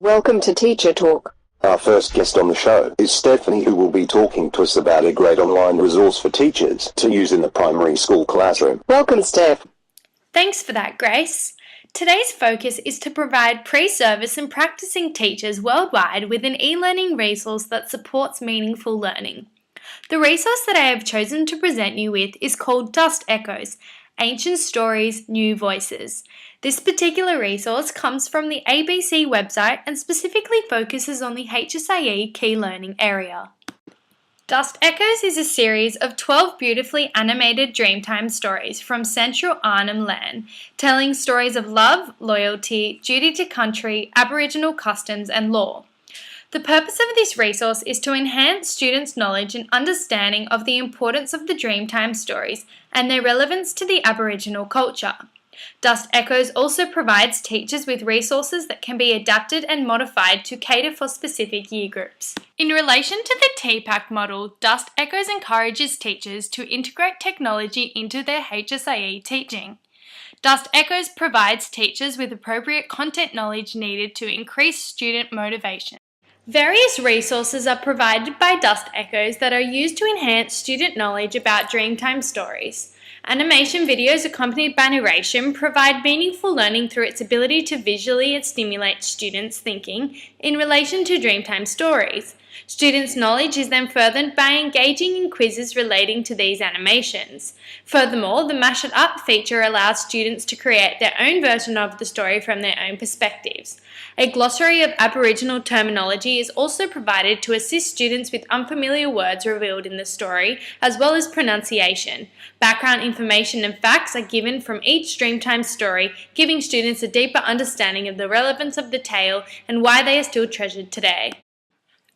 Welcome to Teacher Talk. Our first guest on the show is Stephanie, who will be talking to us about a great online resource for teachers to use in the primary school classroom. Welcome, Steph. Thanks for that, Grace. Today's focus is to provide pre-service and practicing teachers worldwide with an e-learning resource that supports meaningful learning. The resource that I have chosen to present you with is called Dust Echoes, Ancient Stories, New Voices. This particular resource comes from the ABC website and specifically focuses on the HSIE key learning area. Dust Echoes is a series of 12 beautifully animated Dreamtime stories from Central Arnhem Land, telling stories of love, loyalty, duty to country, Aboriginal customs and law. The purpose of this resource is to enhance students' knowledge and understanding of the importance of the Dreamtime stories and their relevance to the Aboriginal culture. Dust Echoes also provides teachers with resources that can be adapted and modified to cater for specific year groups. In relation to the TPAC model, Dust Echoes encourages teachers to integrate technology into their HSIE teaching. Dust Echoes provides teachers with appropriate content knowledge needed to increase student motivation. Various resources are provided by Dust Echoes that are used to enhance student knowledge about Dreamtime stories. Animation videos accompanied by narration provide meaningful learning through its ability to visually stimulate students' thinking in relation to Dreamtime stories. Students' knowledge is then furthered by engaging in quizzes relating to these animations. Furthermore, the Mash It Up feature allows students to create their own version of the story from their own perspectives. A glossary of Aboriginal terminology is also provided to assist students with unfamiliar words revealed in the story, as well as pronunciation. Background information and facts are given from each Dreamtime story, giving students a deeper understanding of the relevance of the tale and why they are still treasured today.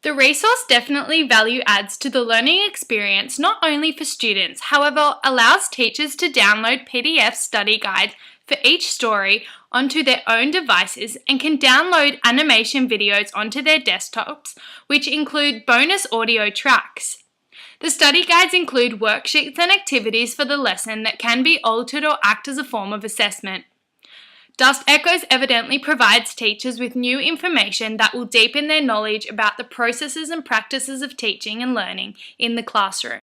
The resource definitely value adds to the learning experience not only for students, however, allows teachers to download PDF study guides for each story onto their own devices and can download animation videos onto their desktops, which include bonus audio tracks. The study guides include worksheets and activities for the lesson that can be altered or act as a form of assessment. Dust Echoes evidently provides teachers with new information that will deepen their knowledge about the processes and practices of teaching and learning in the classroom.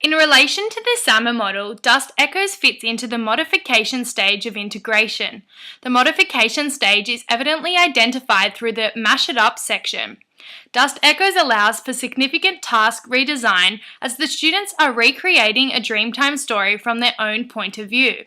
In relation to the SAMA model, Dust Echoes fits into the modification stage of integration. The modification stage is evidently identified through the Mash It Up section. Dust Echoes allows for significant task redesign as the students are recreating a Dreamtime story from their own point of view.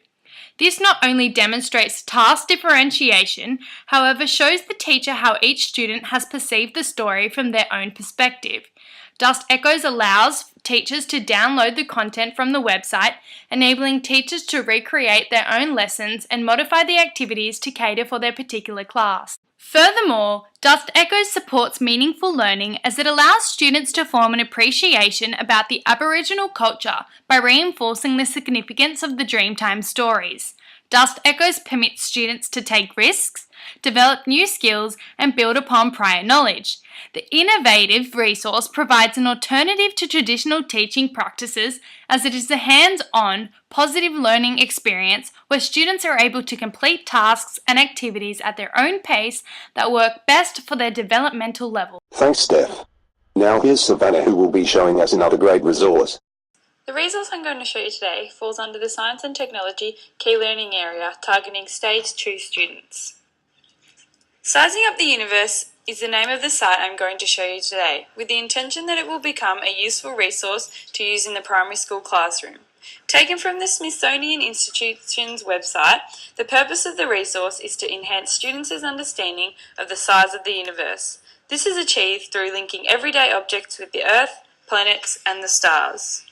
This not only demonstrates task differentiation, however shows the teacher how each student has perceived the story from their own perspective. Dust Echoes allows teachers to download the content from the website, enabling teachers to recreate their own lessons and modify the activities to cater for their particular class. Furthermore, Dust Echoes supports meaningful learning as it allows students to form an appreciation about the Aboriginal culture by reinforcing the significance of the Dreamtime stories. Dust Echoes permits students to take risks, develop new skills, and build upon prior knowledge. The innovative resource provides an alternative to traditional teaching practices as it is a hands-on, positive learning experience where students are able to complete tasks and activities at their own pace that work best for their developmental level. Thanks, Steph. Now here's Savannah, who will be showing us another great resource. The resource I'm going to show you today falls under the Science and Technology Key Learning area, targeting Stage 2 students. Sizing Up the Universe is the name of the site I'm going to show you today, with the intention that it will become a useful resource to use in the primary school classroom. Taken from the Smithsonian Institution's website, the purpose of the resource is to enhance students' understanding of the size of the universe. This is achieved through linking everyday objects with the Earth, planets, and the stars.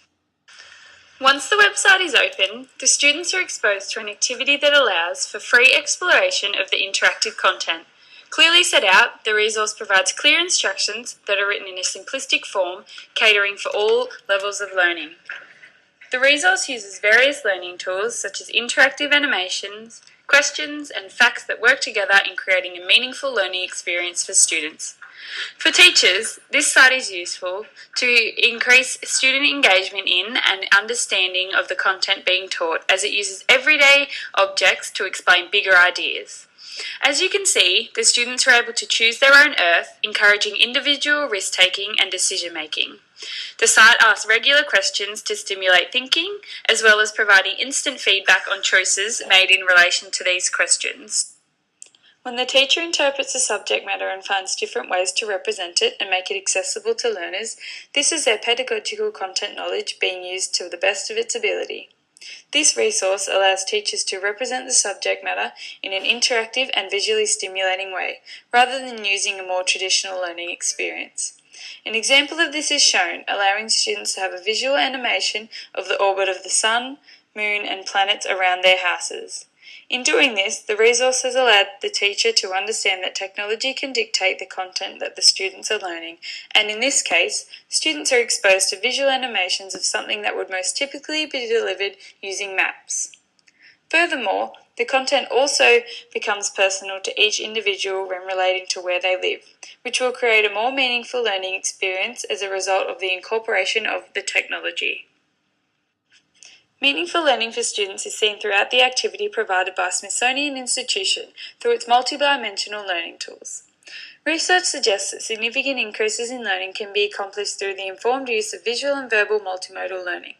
Once the website is open, the students are exposed to an activity that allows for free exploration of the interactive content. Clearly set out, the resource provides clear instructions that are written in a simplistic form, catering for all levels of learning. The resource uses various learning tools such as interactive animations, questions, and facts that work together in creating a meaningful learning experience for students. For teachers, this site is useful to increase student engagement in and understanding of the content being taught, as it uses everyday objects to explain bigger ideas. As you can see, the students are able to choose their own earth, encouraging individual risk-taking and decision-making. The site asks regular questions to stimulate thinking, as well as providing instant feedback on choices made in relation to these questions. When the teacher interprets the subject matter and finds different ways to represent it and make it accessible to learners, this is their pedagogical content knowledge being used to the best of its ability. This resource allows teachers to represent the subject matter in an interactive and visually stimulating way, rather than using a more traditional learning experience. An example of this is shown, allowing students to have a visual animation of the orbit of the sun, moon, and planets around their houses. In doing this, the resource has allowed the teacher to understand that technology can dictate the content that the students are learning, and in this case, students are exposed to visual animations of something that would most typically be delivered using maps. Furthermore, the content also becomes personal to each individual when relating to where they live, which will create a more meaningful learning experience as a result of the incorporation of the technology. Meaningful learning for students is seen throughout the activity provided by Smithsonian Institution through its multidimensional learning tools. Research suggests that significant increases in learning can be accomplished through the informed use of visual and verbal multimodal learning.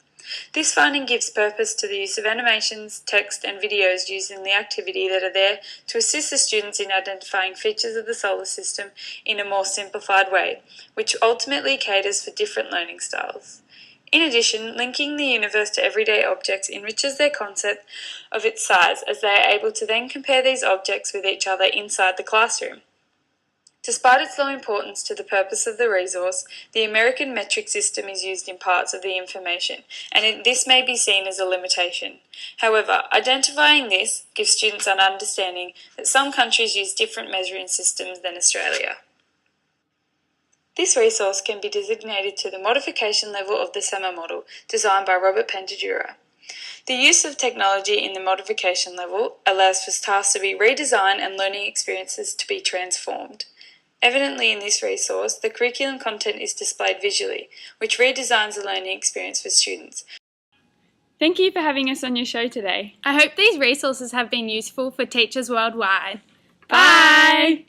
This finding gives purpose to the use of animations, text, and videos used in the activity that are there to assist the students in identifying features of the solar system in a more simplified way, which ultimately caters for different learning styles. In addition, linking the universe to everyday objects enriches their concept of its size, as they are able to then compare these objects with each other inside the classroom. Despite its low importance to the purpose of the resource, the American metric system is used in parts of the information, and this may be seen as a limitation. However, identifying this gives students an understanding that some countries use different measuring systems than Australia. This resource can be designated to the modification level of the SEMA model, designed by Robert Pentagura. The use of technology in the modification level allows for tasks to be redesigned and learning experiences to be transformed. Evidently in this resource, the curriculum content is displayed visually, which redesigns the learning experience for students. Thank you for having us on your show today. I hope these resources have been useful for teachers worldwide. Bye!